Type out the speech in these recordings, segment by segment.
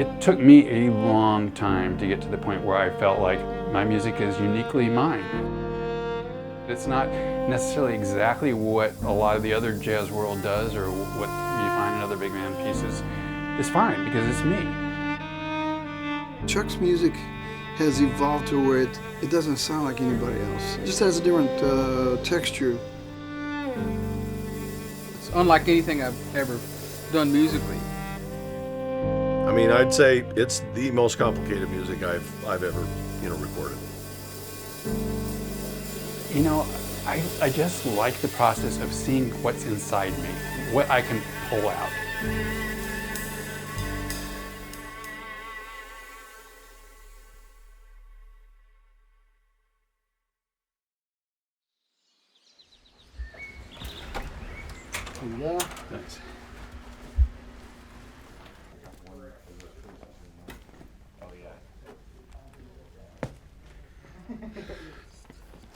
It took me a long time to get to the point where I felt like my music is uniquely mine. It's not necessarily exactly what a lot of the other jazz world does or what you find in other big band pieces. It's fine because it's me. Chuck's music has evolved to where it doesn't sound like anybody else. It just has a different texture. It's unlike anything I've ever done musically. I mean, I'd say it's the most complicated music I've ever, recorded. You know, I just like the process of seeing what's inside me, what I can pull out. Yeah. Thanks.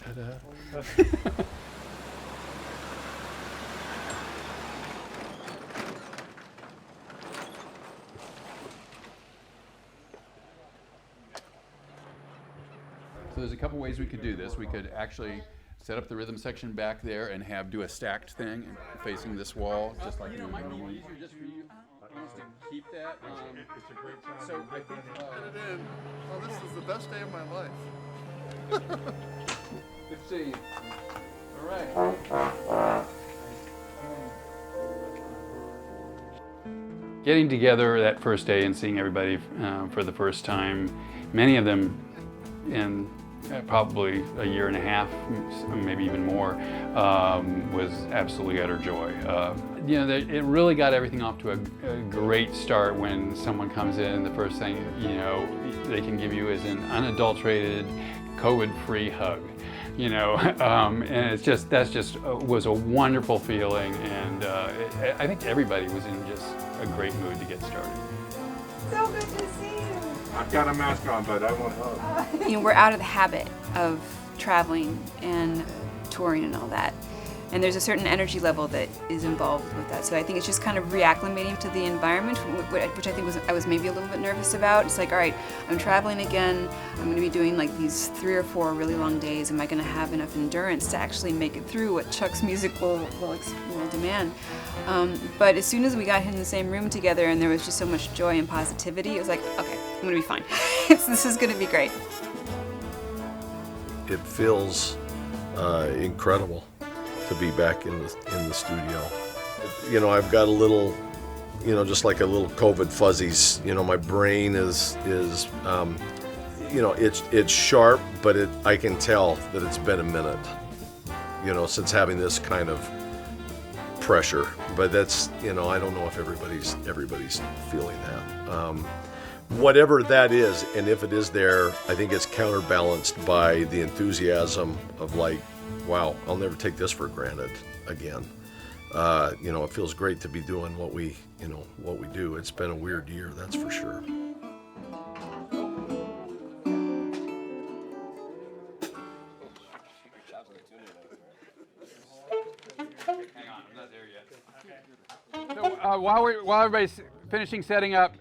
Ta-da. So there's a couple ways we could do this. We could actually set up the rhythm section back there and do a stacked thing facing this wall, just like it might be easier just for you to keep that. It's a great sound. So I think Put it in. Oh, this is the best day of my life. good to see you. All right. Getting together that first day and seeing everybody for the first time, many of them in probably a year and a half, maybe even more, was absolutely utter joy. It really got everything off to a great start when someone comes in. The first thing they can give you is an unadulterated, COVID-free hug. And that was a wonderful feeling, and I think everybody was in just a great mood to get started. So good to see you. I've got a mask on, but I won't hug. We're out of the habit of traveling and touring and all that. And there's a certain energy level that is involved with that. So I think it's just kind of reacclimating to the environment, which I think I was maybe a little bit nervous about. It's like, all right, I'm traveling again. I'm going to be doing like these 3 or 4 really long days. Am I going to have enough endurance to actually make it through what Chuck's music will demand? But as soon as we got in the same room together and there was just so much joy and positivity, it was like, okay, I'm going to be fine. This is going to be great. It feels incredible to be back in the studio. I've got a little, just like a little COVID fuzzies. My brain is it's sharp, but I can tell that it's been a minute, since having this kind of pressure. But that's, I don't know if everybody's feeling that. Whatever that is, and if it is there, I think it's counterbalanced by the enthusiasm of like, wow, I'll never take this for granted again. It feels great to be doing what we do. It's been a weird year, that's for sure. Hang on, I'm not there yet. So while everybody's finishing setting up,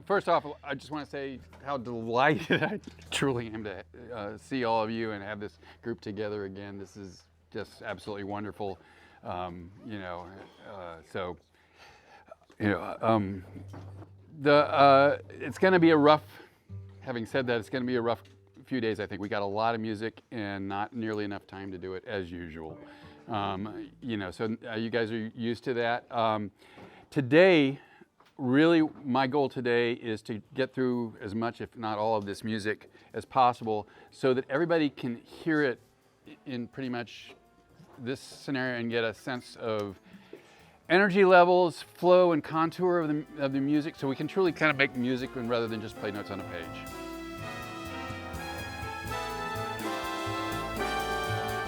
first off, I just want to say how delighted I truly am to see all of you and have this group together again. This is just absolutely wonderful. It's going to be a rough. Having said that, it's going to be a rough few days. I think we got a lot of music and not nearly enough time to do it as usual. So you guys are used to that. Today. Really, my goal today is to get through as much, if not all, of this music as possible so that everybody can hear it in pretty much this scenario and get a sense of energy levels, flow, and contour of the music, so we can truly kind of make music rather than just play notes on a page.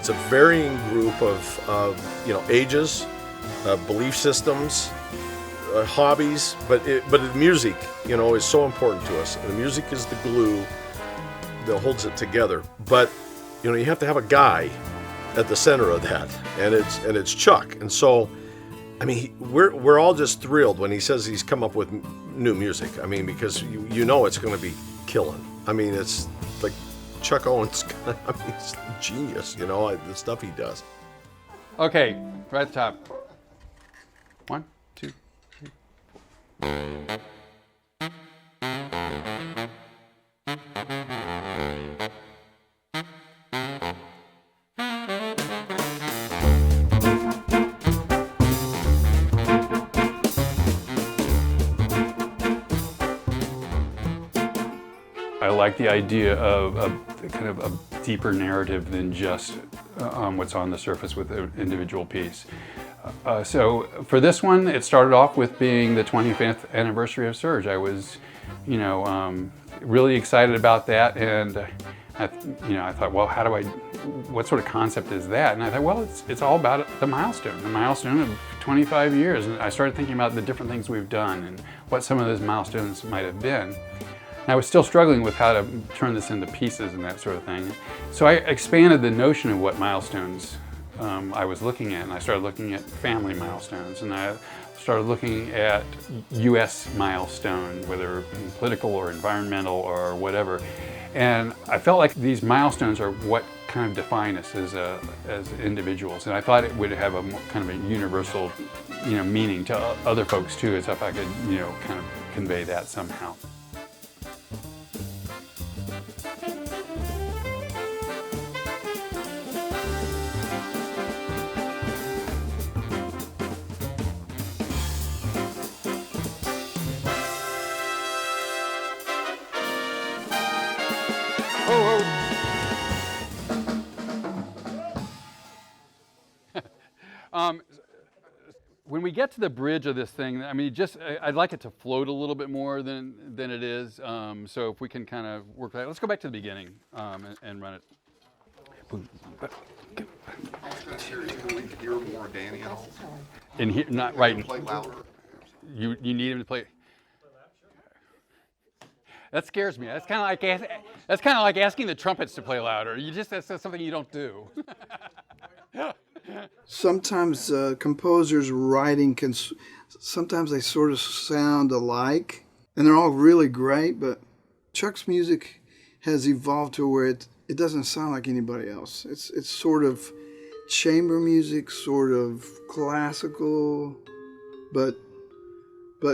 It's a varying group of ages, belief systems, hobbies, but the music, is so important to us. And the music is the glue that holds it together. But you have to have a guy at the center of that, and it's Chuck. And so I mean, we're all just thrilled when he says he's come up with new music. I mean, because you know it's going to be killing. I mean, it's like Chuck Owen's, I mean, he's genius, you know, the stuff he does. Okay, right at the top. 1, 2, 3. I like the idea of a kind of a deeper narrative than just what's on the surface with an individual piece. So for this one, it started off with being the 25th anniversary of Surge. I was, really excited about that, and I thought, well, what sort of concept is that? And I thought, well, it's all about the milestone of 25 years. And I started thinking about the different things we've done and what some of those milestones might have been. And I was still struggling with how to turn this into pieces and that sort of thing. So I expanded the notion of what milestones I was looking at, and I started looking at family milestones, and I started looking at U.S. milestones, whether political or environmental or whatever. And I felt like these milestones are what kind of define us as individuals, and I thought it would have a kind of a universal, meaning to other folks too, as if I could, kind of convey that somehow. When we get to the bridge of this thing, I mean, I'd like it to float a little bit more than it is. So if we can kind of work that, let's go back to the beginning and run it. I was going to hear we could hear more Danny at all. In here, not right. Play louder. You need him to play. That scares me. That's kind of like asking the trumpets to play louder. That's something you don't do. Sometimes composers writing sometimes they sort of sound alike, and they're all really great, but Chuck's music has evolved to where it doesn't sound like anybody else. It's sort of chamber music, sort of classical, but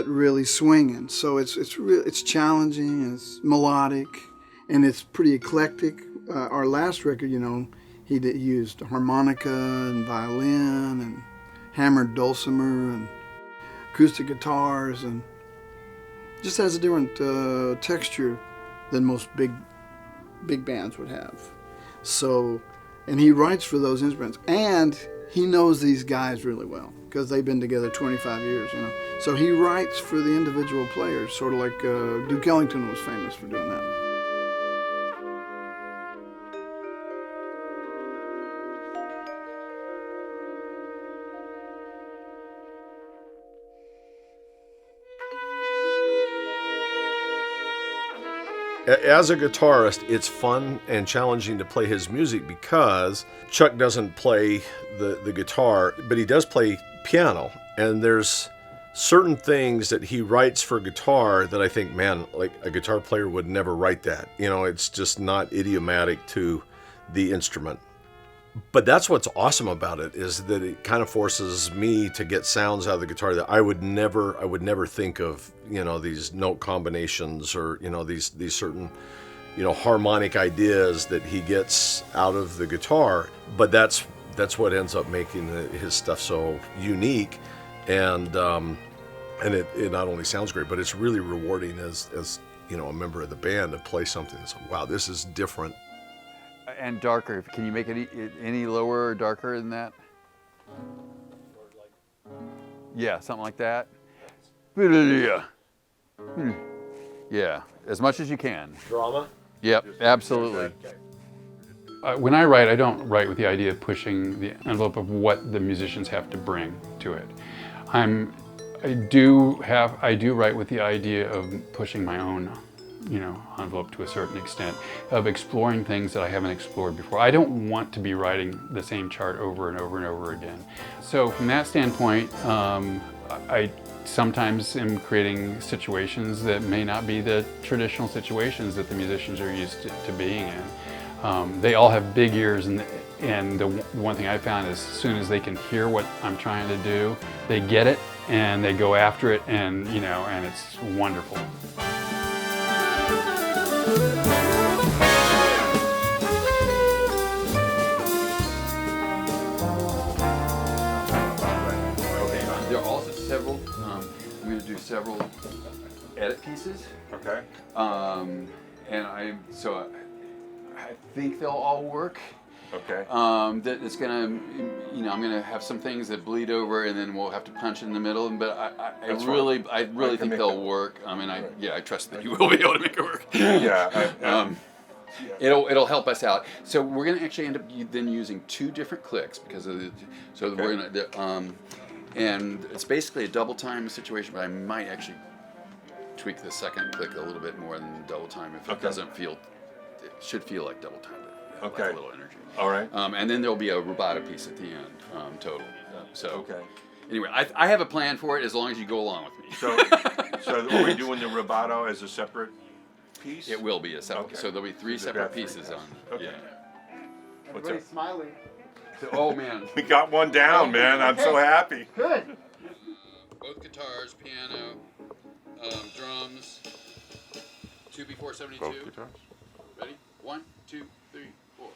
really swinging. So it's challenging, it's melodic, and it's pretty eclectic. Our last record, he used harmonica and violin and hammered dulcimer and acoustic guitars, and just has a different texture than most big bands would have. So, and he writes for those instruments, and he knows these guys really well because they've been together 25 years, So he writes for the individual players, sort of like Duke Ellington was famous for doing that. As a guitarist, it's fun and challenging to play his music because Chuck doesn't play the guitar, but he does play piano. And there's certain things that he writes for guitar that I think, man, like a guitar player would never write that. It's just not idiomatic to the instrument. But that's what's awesome about it, is that it kind of forces me to get sounds out of the guitar that I would never think of, these note combinations or, these certain, harmonic ideas that he gets out of the guitar. But that's what ends up making his stuff so unique, and it not only sounds great, but it's really rewarding as a member of the band to play something that's, wow, this is different. And darker. Can you make it any lower or darker than that? Yeah, something like that. Yeah, as much as you can. Drama? Yep, absolutely. When I write, I don't write with the idea of pushing the envelope of what the musicians have to bring to it. I do write with the idea of pushing my own envelope to a certain extent of exploring things that I haven't explored before. I don't want to be writing the same chart over and over and over again. So from that standpoint, I sometimes am creating situations that may not be the traditional situations that the musicians are used to being in. They all have big ears, and the one thing I found is as soon as they can hear what I'm trying to do, they get it and they go after it, and and it's wonderful. There are also several. I'm going to do several edit pieces. Okay. And I think they'll all work. Okay. That it's gonna, I'm gonna have some things that bleed over, and then we'll have to punch in the middle. But I really think they'll work. I mean, I trust that you will be able to make it work. Yeah. It'll help us out. So we're gonna actually end up then using 2 different clicks because of we're gonna and it's basically a double time situation, but I might actually tweak the second click a little bit more than double time if it doesn't feel. It should feel like double time. But like a little energy. All right. And then there'll be a rubato piece at the end, total. Okay. Anyway, I have a plan for it as long as you go along with me. So are we doing the rubato as a separate piece? It will be a separate. Okay. So there'll be 3 separate pieces on. Okay. Yeah. Everybody's smiling. Oh man. We got one down, man. I'm so happy. Good. Both guitars, piano, drums. 2B472. Both guitars. Ready? 1, 2, 3, 4.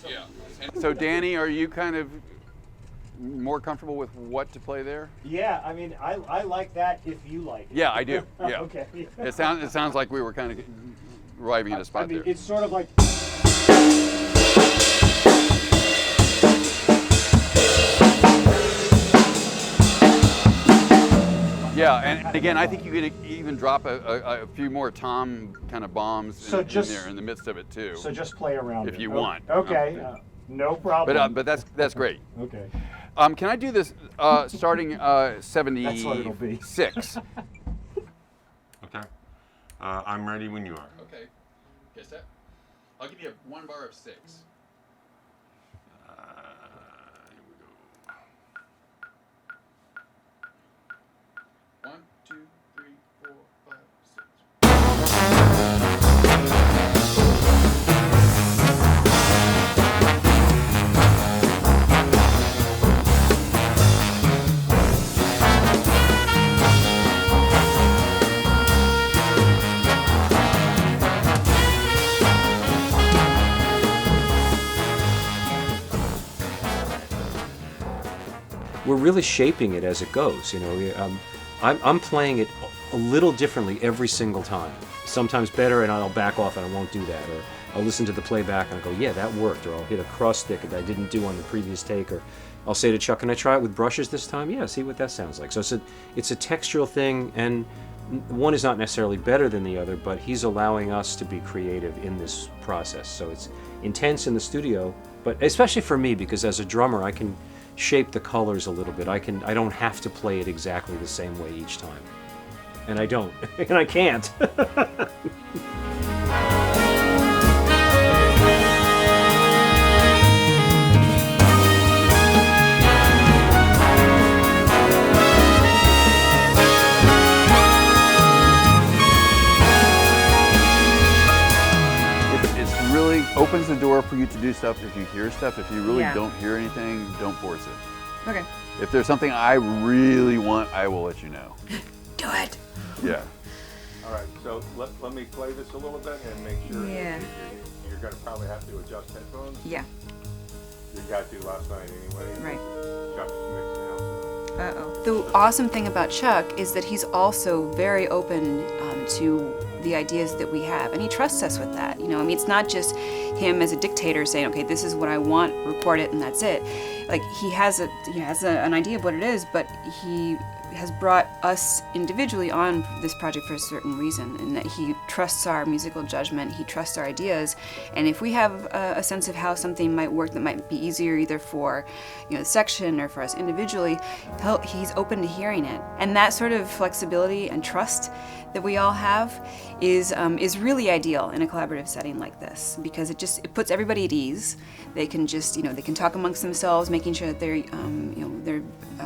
Yeah. So Danny, are you kind of more comfortable with what to play there? Yeah, I mean, I like that if you like it. Yeah, I do. Yeah. Okay. It sounds like we were kind of arriving at a spot I mean, there. it's sort of like. Yeah, and again, I think you could even drop a few more tom kind of bombs in there in the midst of it too. So just play around if it. you want. Okay, no problem. But that's great. Okay. Can I do this starting 76? That's what it'll be. Okay. I'm ready when you are. Okay. Guess that. I'll give you 1 bar of 6. Here we go. 1, 2, 3, 4, 5, 6. We're really shaping it as it goes. I'm playing it a little differently every single time. Sometimes better, and I'll back off and I won't do that. Or I'll listen to the playback and I'll go, yeah, that worked. Or I'll hit a cross stick that I didn't do on the previous take. Or I'll say to Chuck, can I try it with brushes this time? Yeah, see what that sounds like. So it's a textural thing, and one is not necessarily better than the other, but he's allowing us to be creative in this process. So it's intense in the studio, but especially for me, because as a drummer, I can shape the colors a little bit. I don't have to play it exactly the same way each time. And I don't. And I can't. It really opens the door for you to do stuff if you hear stuff. If you really don't hear anything, don't force it. Okay. If there's something I really want, I will let you know. Do it. Yeah. All right, so let me play this a little bit and make sure Yeah. you're going to probably have to adjust headphones. Yeah. You got to last night anyway. Right. Chuck's mixed now, so. Uh-oh. The awesome thing about Chuck is that he's also very open to the ideas that we have, and he trusts us with that. It's not just him as a dictator saying, okay, this is what I want, record it, and that's it. Like, he has an idea of what it is, but he has brought us individually on this project for a certain reason, and that he trusts our musical judgment, he trusts our ideas, and if we have a sense of how something might work that might be easier either for the section or for us individually, he's open to hearing it. And that sort of flexibility and trust that we all have is really ideal in a collaborative setting like this, because it puts everybody at ease. They can just they can talk amongst themselves, making sure that they're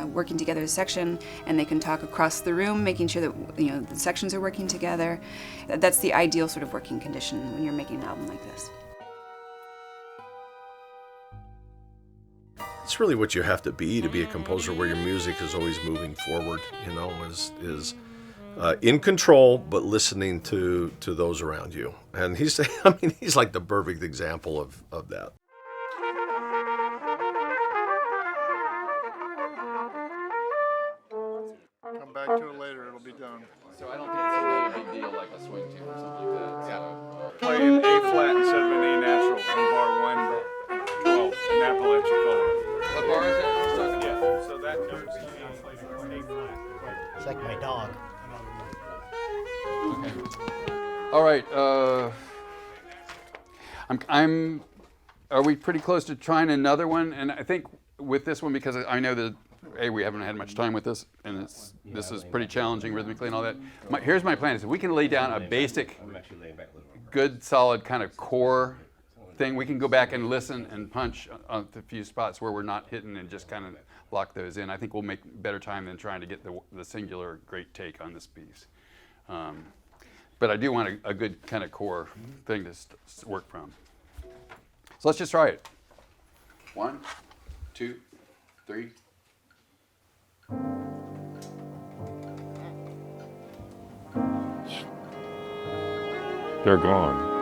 working together as a section, and they can talk across the room, making sure that the sections are working together. That's the ideal sort of working condition when you're making an album like this. It's really what you have to be a composer, where your music is always moving forward, is in control, but listening to those around you. And he's like the perfect example of that. Come back to it later, it'll be done. So I don't think it's a really big deal like a swing tune or something like that. Yeah. Playing A flat instead of an A natural on bar 112 in Appalachian color. What bar is that? Yeah, so that note's A flat. It's like my dog. Okay. All right. Are we pretty close to trying another one? And I think with this one, because I know that we haven't had much time with this, and this is pretty challenging rhythmically and all that. Here's my plan: is if we can lay down a basic, good, solid kind of core thing, we can go back and listen and punch on the few spots where we're not hitting and just kind of lock those in. I think we'll make better time than trying to get the singular great take on this piece. But I do want a good kind of core thing to work from. So let's just try it. 1, 2, 3. They're gone.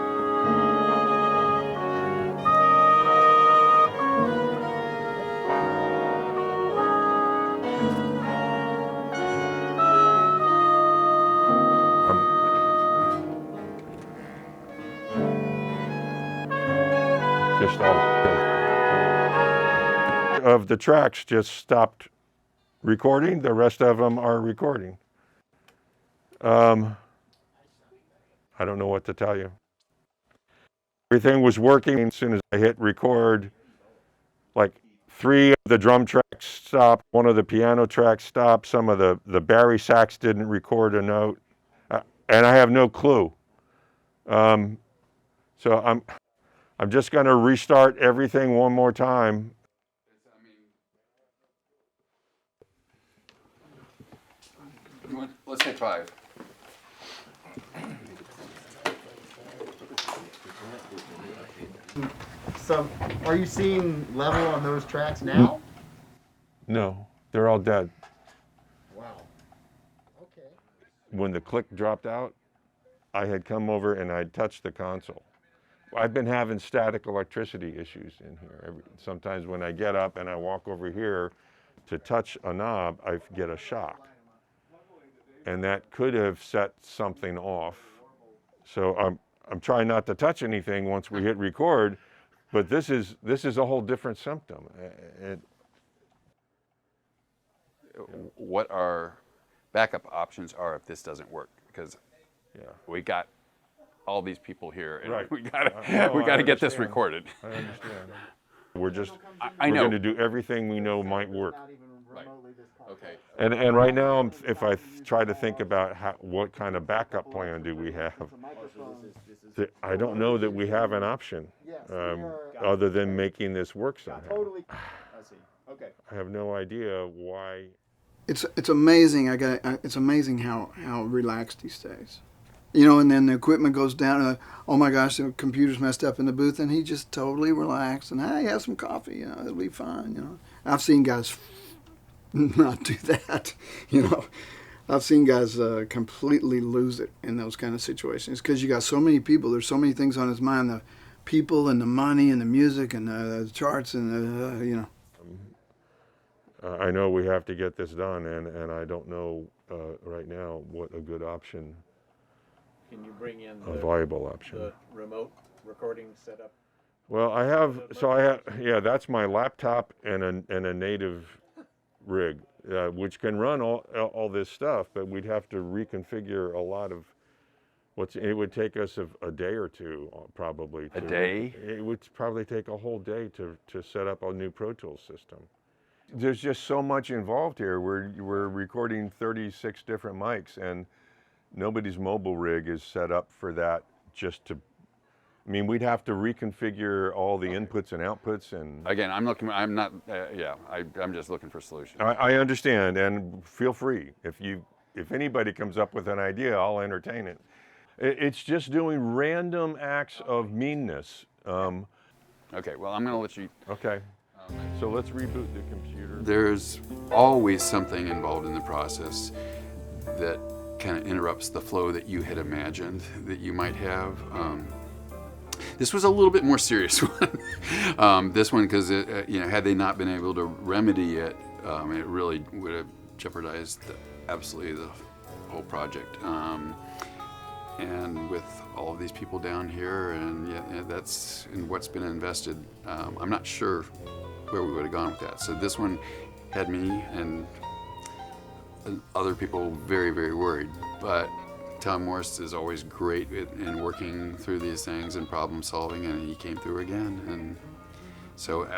Just all of the tracks just stopped recording. The rest of them are recording. I don't know what to tell you. Everything was working as soon as I hit record. Like 3 of the drum tracks stopped, 1 of the piano tracks stopped, some of the Barry sax didn't record a note, and I have no clue. So I'm just going to restart everything one more time. Let's say 5. So, are you seeing level on those tracks now? No, they're all dead. Wow. Okay. When the click dropped out, I had come over and I'd touched the console. I've been having static electricity issues in here. Sometimes when I get up and I walk over here to touch a knob, I get a shock. And that could have set something off. So I'm trying not to touch anything once we hit record, but this is a whole different symptom. What our backup options are if this doesn't work? Because we got all these people here, and Right. we gotta get this recorded. I understand. We're just I we're know. going to do everything we know might work. Okay. And right now, if I try to think about what kind of backup plan do we have, I don't know that we have an option other than making this work somehow. I see. Okay. I have no idea why. It's amazing. It's amazing how relaxed he stays. And then the equipment goes down. Oh my gosh, the computer's messed up in the booth, and he just totally relaxed. And hey, have some coffee. It'll be fine. I've seen guys not do that. I've seen guys completely lose it in those kind of situations because you got so many people. There's so many things on his mind: the people and the money and the music and the charts and I know we have to get this done, and I don't know right now what a good option. Can you bring in A viable option. the remote recording setup? Well, yeah, that's my laptop and a native rig. which can run all this stuff, but we'd have to reconfigure a lot of it would take us a day or two probably. A day? It would probably take a whole day to set up a new Pro Tools system. There's just so much involved here. We're recording 36 different mics, and nobody's mobile rig is set up for that. I mean, we'd have to reconfigure all the inputs and outputs. And again, I'm just looking for solutions. I understand, and feel free. If anybody comes up with an idea, I'll entertain it. It's just doing random acts of meanness. Okay, well, I'm going to let you. Okay. So let's reboot the computer. There's always something involved in the process that kind of interrupts the flow that you had imagined that you might have. This was a little bit more serious one. This one, because had they not been able to remedy it, it really would have jeopardized absolutely the whole project. And with all of these people down here, and that's in what's been invested, I'm not sure where we would have gone with that. So this one had me and other people very, very worried. But Tom Morris is always great in working through these things and problem solving, and he came through again. And so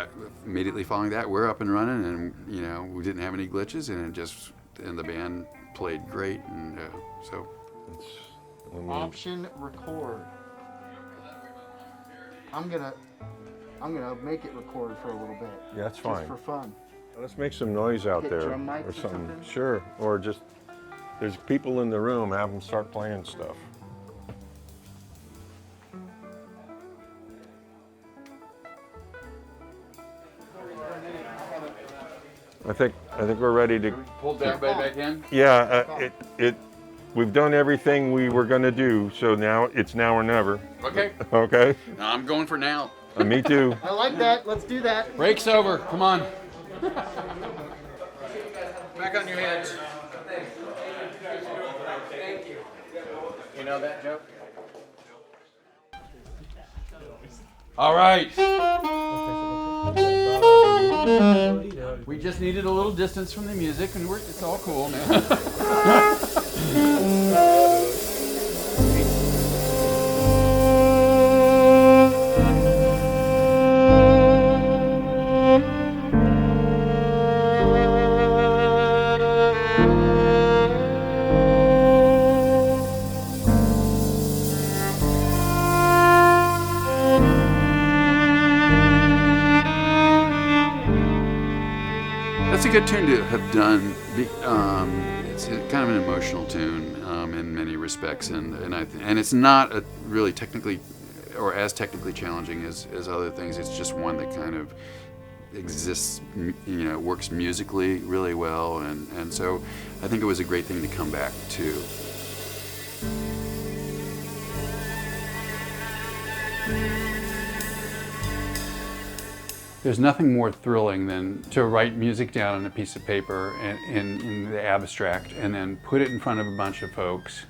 immediately following that, we're up and running, and we didn't have any glitches, and the band played great, and so. Option record. I'm gonna make it record for a little bit. Yeah, that's fine. Just for fun. Let's make some noise out Hit there drum mics or or something. something? Sure, or just there's people in the room. Have them start playing stuff. I think we're ready to. Pulled everybody back in? Yeah, we've done everything we were going to do, so now it's now or never. Okay. Okay. I'm going for now. Me too. I like that. Let's do that. Break's over. Come on. Back on your heads. Thank you. You know that joke? All right. We just needed a little distance from the music, and it's all cool now. That's a good tune to have done. It's kind of an emotional tune in many respects, and it's not really technically or as technically challenging as other things. It's just one that kind of exists, works musically really well, and so I think it was a great thing to come back to. There's nothing more thrilling than to write music down on a piece of paper in the abstract and then put it in front of a bunch of folks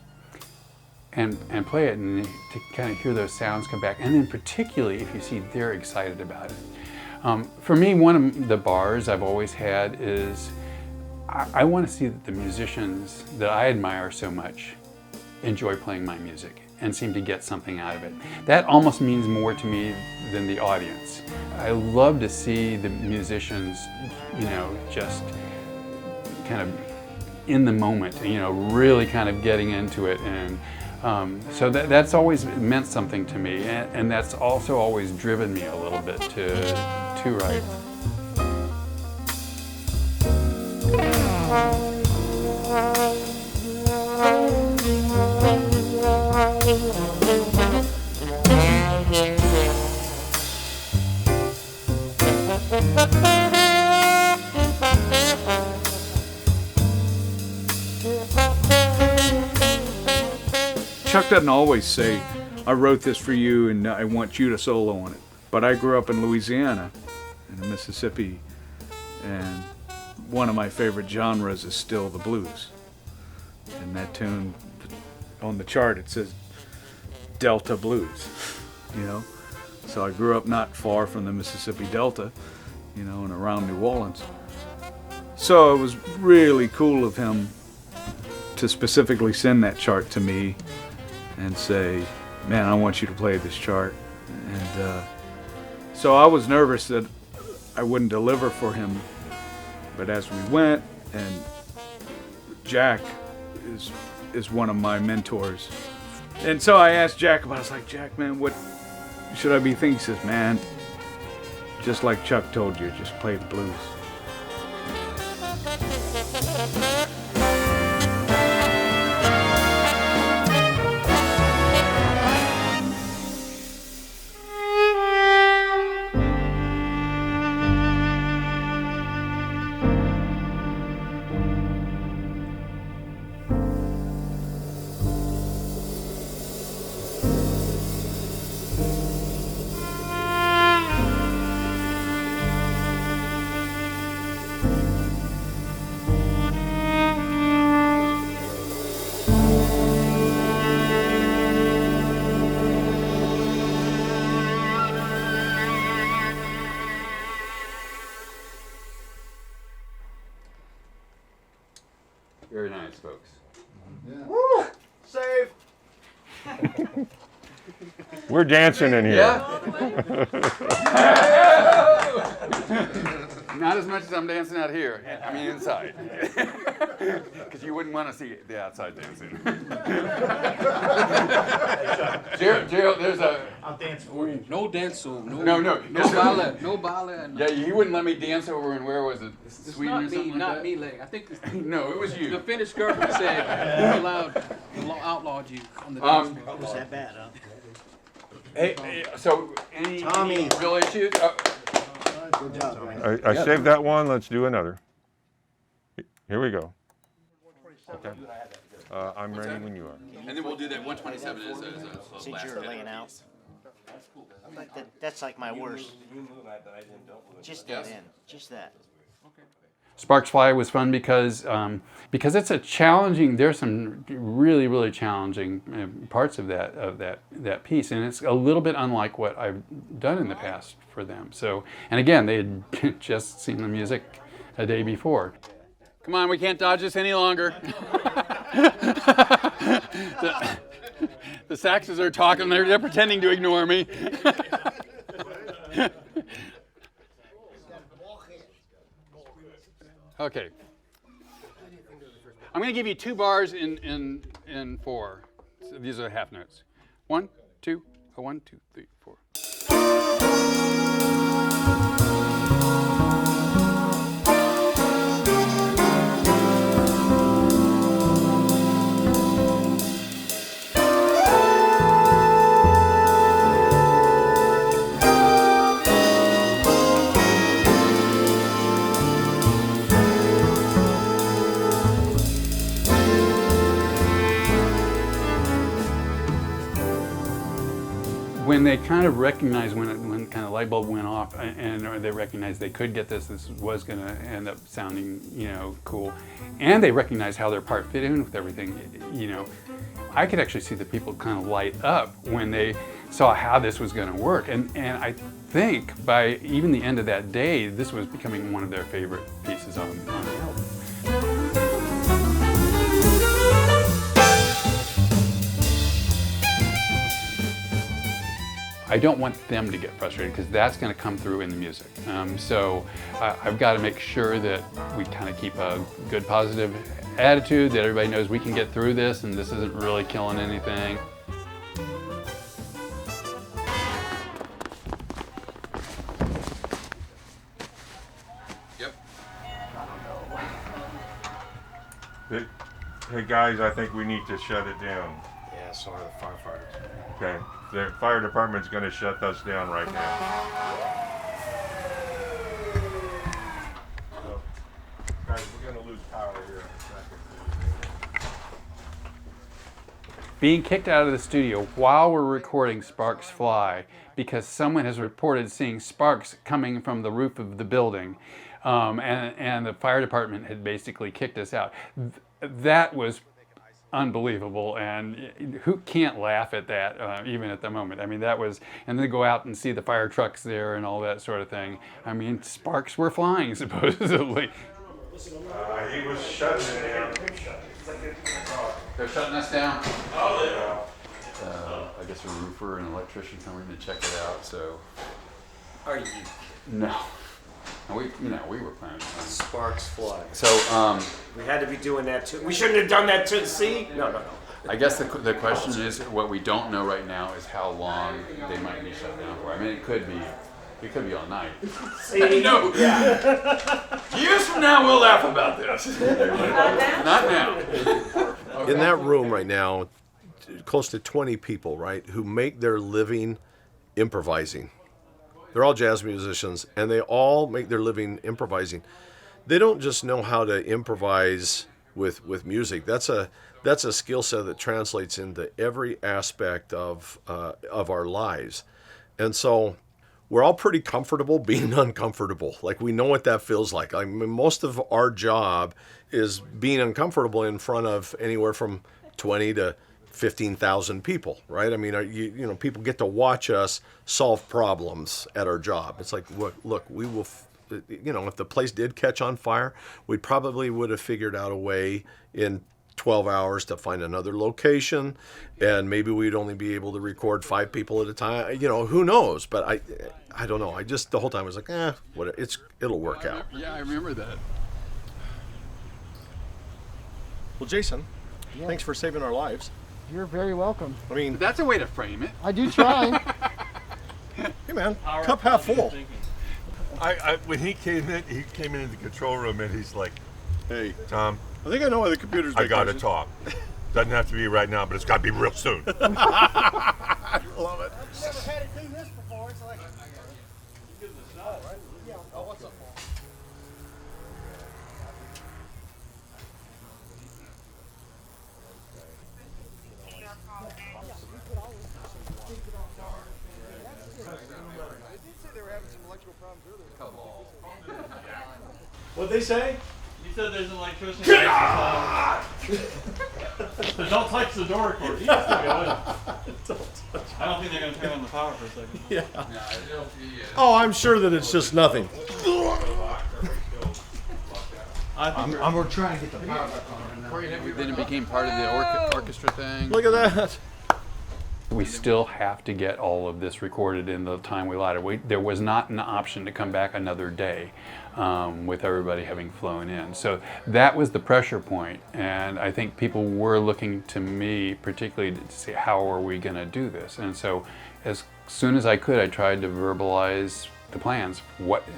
and play it, and to kind of hear those sounds come back, and then particularly if you see they're excited about it. For me, one of the bars I've always had is I want to see that the musicians that I admire so much enjoy playing my music and seem to get something out of it. That almost means more to me than the audience. I love to see the musicians, just kind of in the moment, really kind of getting into it. And so that's always meant something to me. And that's also always driven me a little bit to write. Chuck doesn't always say, I wrote this for you and I want you to solo on it. But I grew up in Louisiana, in the Mississippi, and one of my favorite genres is still the blues. And that tune, on the chart, it says Delta Blues, So I grew up not far from the Mississippi Delta, and around New Orleans. So it was really cool of him to specifically send that chart to me and say, man, I want you to play this chart. And so I was nervous that I wouldn't deliver for him. But as we went, and Jack is one of my mentors. And so I asked Jack about it. I was like, Jack, man, what should I be thinking? He says, man, just like Chuck told you, just play the blues. Very nice, folks. Woo! Save! We're dancing in here. Not as much as I'm dancing out here. I mean, inside. Because you wouldn't want to see the outside dancing. Gerald, there's a... I'll dance for you. No dance, no No ballet, no ballet. Yeah, you wouldn't let me dance over in, where was it? It's Sweden not or something me, like not that? me, Leg. I think this, No, it was you. the Finnish government said outlawed you on the dance floor. Was that bad, huh? Hey, so any real issues? Good job, guys. I saved that one. Let's do another. Here we go. Okay. I'm ready when you are. And then we'll do that 127 as a Since you're laying out. That's like my worst. Just that end. Just that. Sparks Fly was fun because it's a challenging. There's some really challenging parts of that piece, and it's a little bit unlike what I've done in the past for them. So, and again, they had just seen the music a day before. Come on, we can't dodge this any longer. The saxes are talking. They're pretending to ignore me. Okay. I'm going to give you 2 bars in 4. So these are half notes. 1, 2, 1, 2, 3, 4. When they kind of recognized, when kind of light bulb went off, or they recognized they could get this was going to end up sounding, cool, and they recognized how their part fit in with everything, I could actually see the people kind of light up when they saw how this was going to work, and I think by even the end of that day, this was becoming one of their favorite pieces on the album. I don't want them to get frustrated because that's going to come through in the music. So I've got to make sure that we kind of keep a good positive attitude, that everybody knows we can get through this and this isn't really killing anything. Yep. Hey guys, I think we need to shut it down. Yeah, sorry, the firefighters. Okay. The fire department's going to shut us down right now. So, guys, we're going to lose power here in a second. Being kicked out of the studio while we're recording Sparks Fly because someone has reported seeing sparks coming from the roof of the building, and the fire department had basically kicked us out. That was unbelievable, and who can't laugh at that even at the moment? I mean, that was, and then go out and see the fire trucks there and all that sort of thing. I mean, sparks were flying supposedly. He was shutting it down. They're shutting us down. Oh, yeah. I guess a roofer and electrician coming to check it out. So. Are you? No. We were planning. Sparks fly. So. We had to be doing that too. We shouldn't have done that to the sea. No. I guess the question is, what we don't know right now is how long they might be shut down for. I mean, it could be all night. See? No. Yeah. Years from now, we'll laugh about this. Not now. Okay. In that room right now, close to 20 people, right, who make their living improvising. They're all jazz musicians, and they all make their living improvising. They don't just know how to improvise with music. That's a skill set that translates into every aspect of our lives. And so we're all pretty comfortable being uncomfortable. Like, we know what that feels like. I mean, most of our job is being uncomfortable in front of anywhere from 20 to 15,000 people, right? I mean, you know, people get to watch us solve problems at our job. It's like, look, we will, you know, if the place did catch on fire, we probably would have figured out a way in 12 hours to find another location, and maybe we'd only be able to record 5 people at a time. You know, who knows? But I don't know. I just, the whole time I was like, it'll work out. Yeah, I remember that. Well, Jason, thanks for saving our lives. You're very welcome. I mean, But that's a way to frame it. I do try. hey man, cup half full. When he came into the control room and he's like, Hey, Tom, I think I know why the computer's I gotta talk. Doesn't have to be right now, but it's gotta be real soon. I love it. I've never had it do this before. It's like, oh, what's up, Paul? What'd they say? He said there's an electrician. So don't touch the door cord. You can still go in. I don't think they're going to turn on the power for a second. Yeah. Oh, I'm sure that it's just nothing. We're trying to get the power back on. Then it became part of the orchestra thing. Look at that. We still have to get all of this recorded in the time we allotted. There was not an option to come back another day with everybody having flown in. So that was the pressure point, and I think people were looking to me particularly to see how are we going to do this. And so as soon as I could, I tried to verbalize the plans.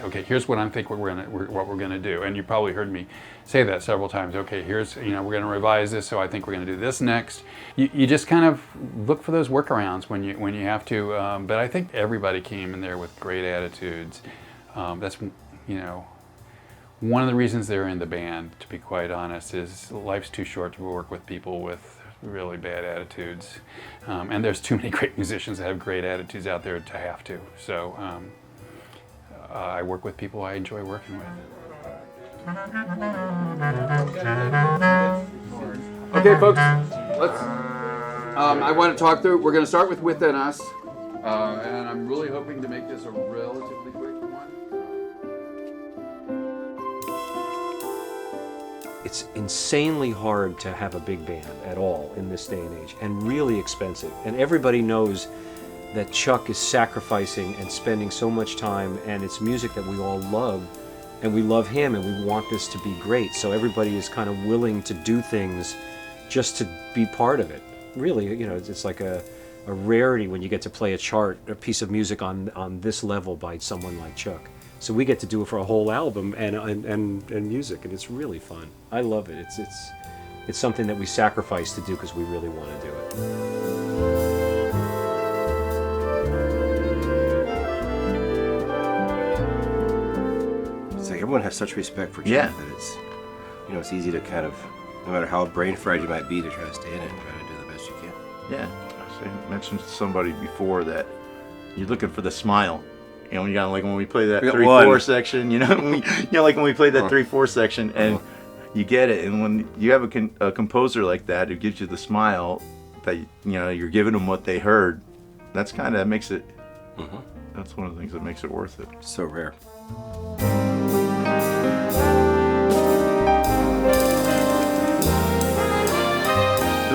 Okay, here's what I think what we're gonna do. And you probably heard me say that several times. Okay, here's, we're gonna revise this, so I think we're gonna do this next. You just kind of look for those workarounds when you have to. But I think everybody came in there with great attitudes. That's one of the reasons they're in the band, to be quite honest, is life's too short to work with people with really bad attitudes. And there's too many great musicians that have great attitudes out there to have to. So I work with people I enjoy working with. Okay, folks, let's. I want to talk through. We're going to start with Within Us, and I'm really hoping to make this a relatively quick one. It's insanely hard to have a big band at all in this day and age, and really expensive. And everybody knows that Chuck is sacrificing and spending so much time, and it's music that we all love, and we love him, and we want this to be great. So everybody is kind of willing to do things just to be part of it. Really, it's like a rarity when you get to play a piece of music on this level by someone like Chuck. So we get to do it for a whole album and music, and it's really fun. I love it. It's something that we sacrifice to do because we really want to do it. It's like everyone has such respect for Chuck that it's, it's easy to kind of, no matter how brain fried you might be, to try to stay in it and try to do the best you can. Yeah, I mentioned to somebody before that you're looking for the smile. You got like when we play that 3/4 section, like when we played that 3/4 section, and you get it. And when you have a composer like that who gives you the smile, that you're giving them what they heard, that's kind of makes it. That's one of the things that makes it worth it. So rare.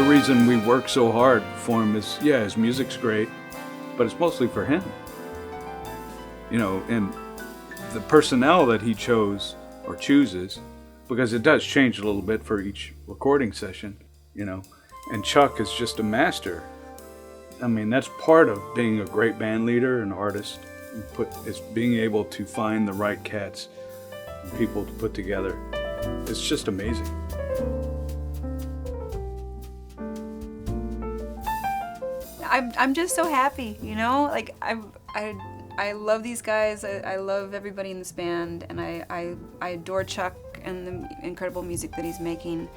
reason we work so hard for him is, yeah, his music's great, but it's mostly for him. You know, and the personnel that he chose or chooses, because it does change a little bit for each recording session, you know, and Chuck is just a master. I mean, that's part of being a great band leader and artist, is being able to find the right cats and people to put together. It's just amazing. I'm just so happy, you know? Like, I love these guys. I love everybody in this band, and I adore Chuck and the incredible music that he's making.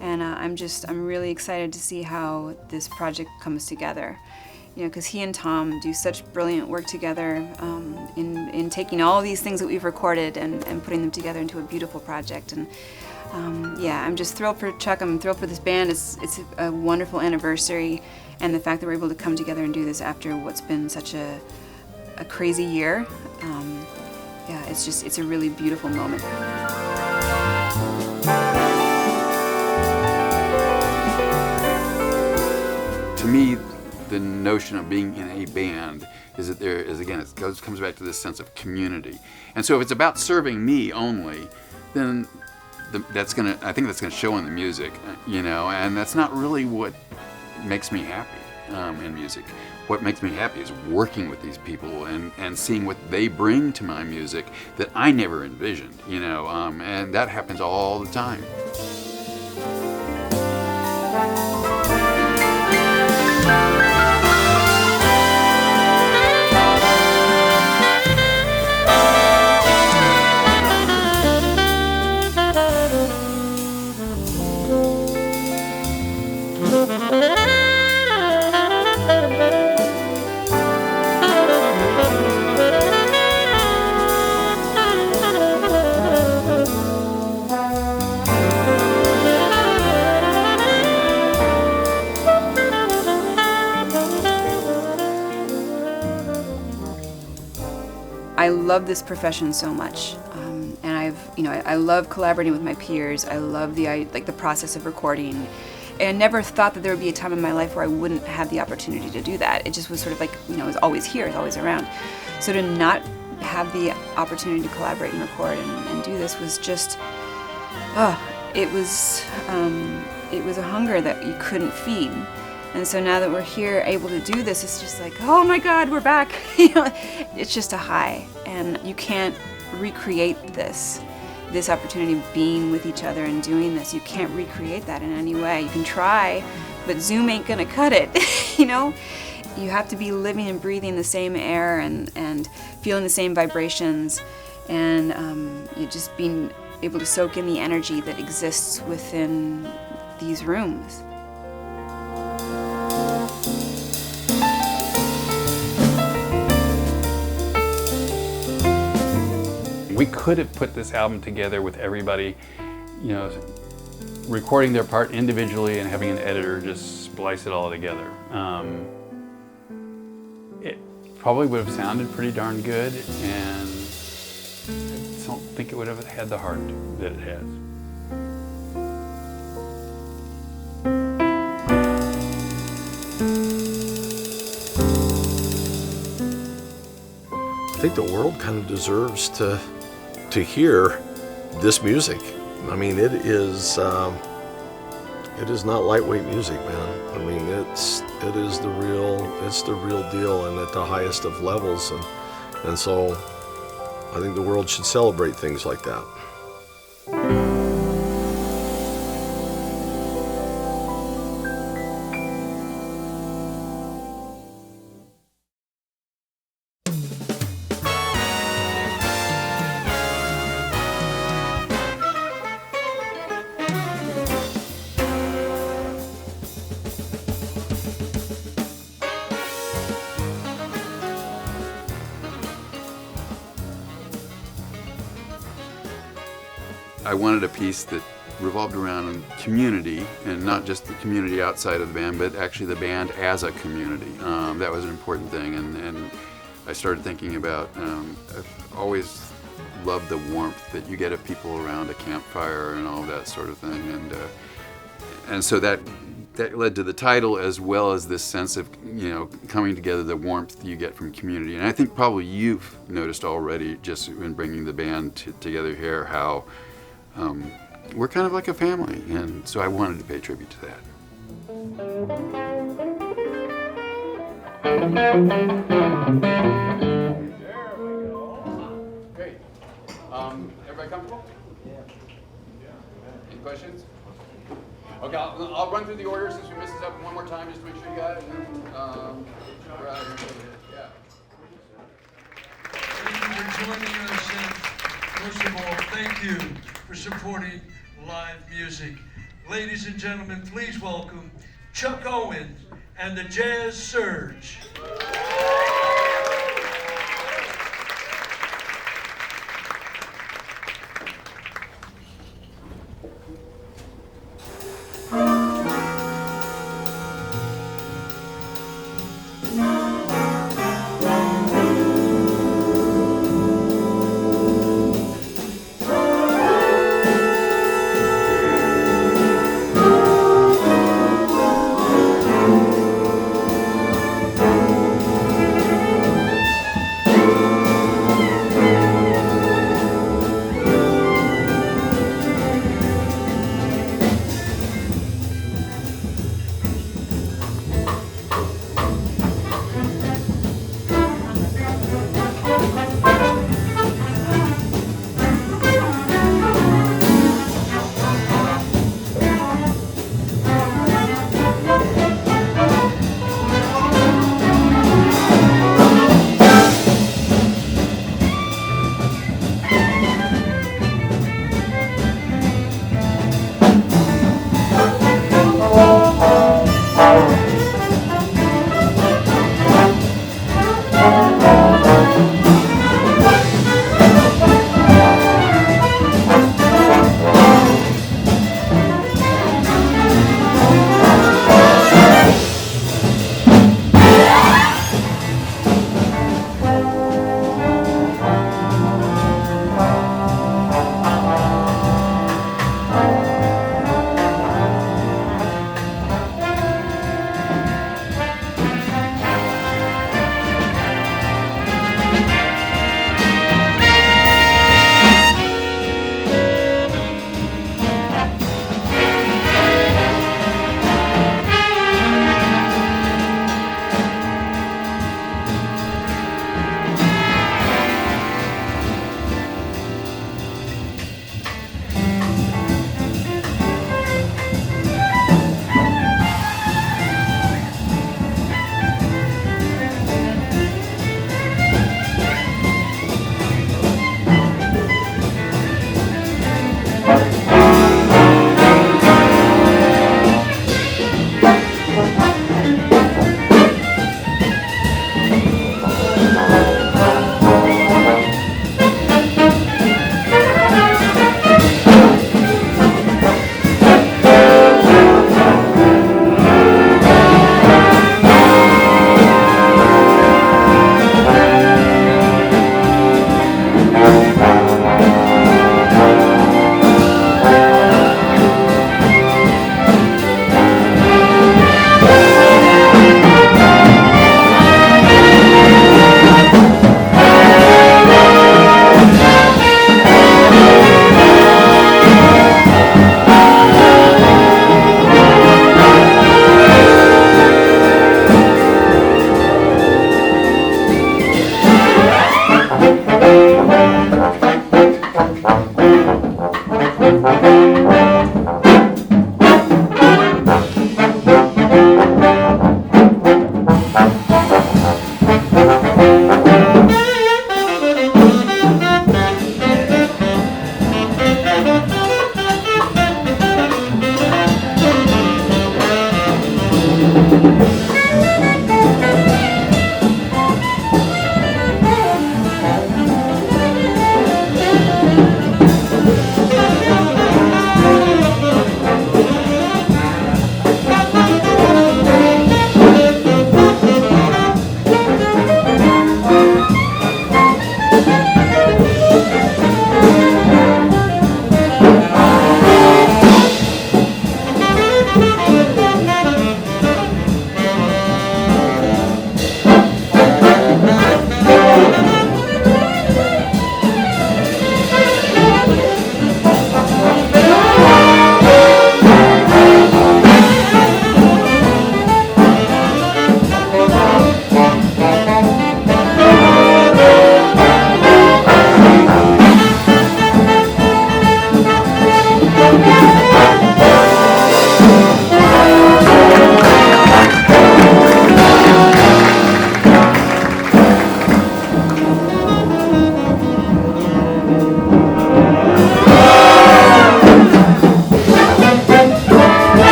And I'm really excited to see how this project comes together. You know, because he and Tom do such brilliant work together in taking all these things that we've recorded and putting them together into a beautiful project. And yeah, I'm just thrilled for Chuck. I'm thrilled for this band. It's a wonderful anniversary, and the fact that we're able to come together and do this after what's been such a crazy year. Yeah, it's a really beautiful moment. To me, the notion of being in a band is that there is, again, comes back to this sense of community. And so if it's about serving me only, then I think that's gonna show in the music, you know, and that's not really what makes me happy in music. What makes me happy is working with these people and seeing what they bring to my music that I never envisioned, you know, and that happens all the time. I love this profession so much, and I love collaborating with my peers. I love the process of recording, and I never thought that there would be a time in my life where I wouldn't have the opportunity to do that. It just was sort of like, you know, it was always here, it's always around. So to not have the opportunity to collaborate and record and do this was just, it was a hunger that you couldn't feed. And so now that we're here able to do this, it's just like, oh my God, we're back. You know, it's just a high, and you can't recreate this opportunity of being with each other and doing this. You can't recreate that in any way. You can try, but Zoom ain't gonna cut it. You know, you have to be living and breathing the same air and feeling the same vibrations, and you just being able to soak in the energy that exists within these rooms. We could have put this album together with everybody, you know, recording their part individually and having an editor just splice it all together. It probably would have sounded pretty darn good, and I don't think it would have had the heart that it has. I think the world kind of deserves to hear this music. I mean, it is not lightweight music, man. I mean, it is the real deal, and at the highest of levels, and so I think the world should celebrate things like that. I wanted a piece that revolved around community, and not just the community outside of the band, but actually the band as a community. That was an important thing, and I started thinking about, I've always loved the warmth that you get of people around a campfire and all that sort of thing, and so that that led to the title, as well as this sense of, you know, coming together, the warmth you get from community. And I think probably you've noticed already, just in bringing the band together here, how we're kind of like a family. And so I wanted to pay tribute to that. Great. Everybody comfortable? Any questions? Okay, I'll run through the order since we missed this up one more time, just to make sure you got it. We're out of here. Yeah. Thank you for joining us, and most of all, thank you for supporting live music. Ladies and gentlemen, please welcome Chuck Owen and the Jazz Surge.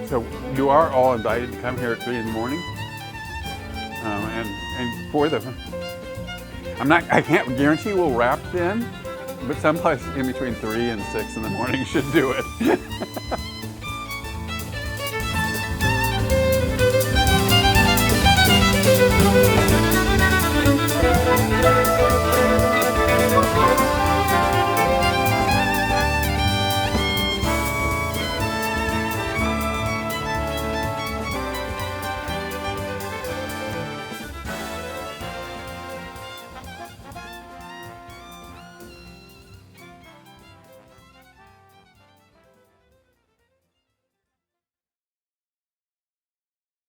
So you are all invited to come here at 3 in the morning, and for the, I can't guarantee we'll wrap then, but someplace in between 3 and 6 in the morning should do it.